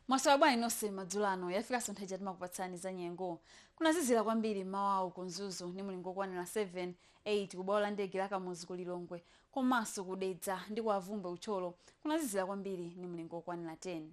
Mwaswera bwanji nonse madzulo ano yafika nthawi yoti timakupatsani za nyengo. Kunazizira kwambiri mawawu ku Nzuzu ndi mulingo okwanira 7-8 ku bwalo la ndege la Kamuzu ku Lilongwe, komanso kudedza ndi ku Avumbe Utcholo kunazizira kwambiri ndi mulingo okwanira 10.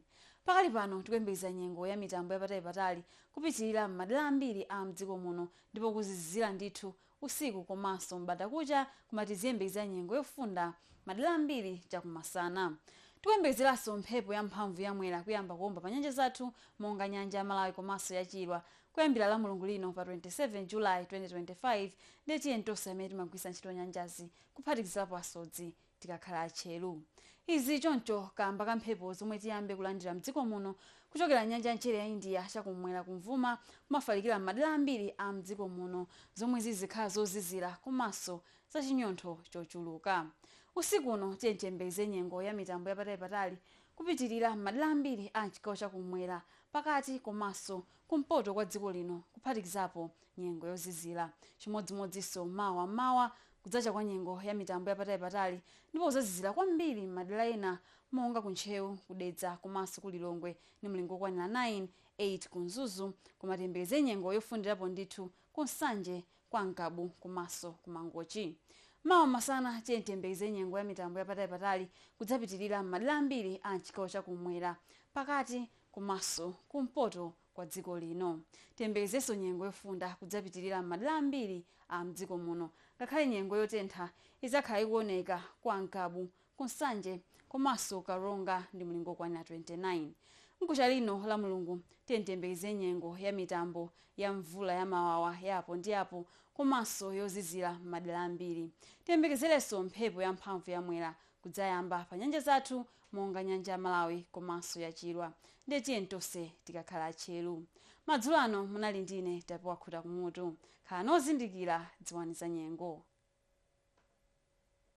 Pakali pano tikuyembekeza nyengo ya mitambo yapatali kupitirira m'madera ambiri a mdziko muno, ndipo kuzizira ndithu usiku komanso m'badakucha kumatiziyembekeza nyengo yofunda madera ambiri chakumasana. Tikuyembekezeranso mphepo yamphamvu yamwera kuyamba kuomba pa nyanja zathu monga nyanja ya Malawi komanso ya Chilwa kuyambira la mulungu lino pa 27 July 2025 ndi tiyeni tonse amene timagwiritsa ntchito nyanjazi kuphatikizapo asodzi tikakhala atcheru. Izi choncho kamba ka mphepo zomwe tiyambe kulandira mdziko muno kuchokera nyanja ya Mchere ya India chakumwera kumvuma kumafalikira m'madera ambiri a mdziko muno, zomwe zizikhala zozizira komanso zachinyontho chochuluka. Usiku uno tiyembekeze nyengo ya mitambo yapatali kupitirira m'madera ambiri a chigawo chakumwera pakati komanso kumpoto kwa dziko lino kuphatikizapo nyengo yozizira. Chimodzimodzinso mawa kudzacha kwa nyengo ya mitambo yapatali ndipo zazizira kwambiri m'madera ena monga kuntcheu, kudedza komanso ku Lilongwe ndi mulingo okwanira 9-8 ku Nzuzu, kumatiyembekeze nyengo yofundirapo ndithu ku Nsanje, kwa Nkabu komanso ku Mangochi. Mawa masana tiyembekeze nyengo ya mitambo yapatali kudzapitirira m'madera ambiri a chigawo chakumwera pakati komanso kumpoto kwa dziko lino. Tiyembekezenso nyengo yofunda kudzapitirira m'madera ambiri a mdziko muno, ngakhale nyengo yotentha idzakhala ikuoneka kwa Nkabu, ku Nsanje komanso Karonga ndi mulingo okwanira 29. Mkucha lino la mulungu tiyembekeze nyengo ya mitambo ya mvula ya mawawa yapo ndi apo komanso yozizira m'madera ambiri. Tiyembekezerenso mphepo yamphamvu yamwera kudzayamba pa nyanja zathu monga nyanja ya Malawi komanso ya Chilwa ndi tiyeni tonse tikakhala atcheru. Madzulo ano munali ndine Tapewa Khuta kumutu. Khala nozindikira dziwani za nyengo.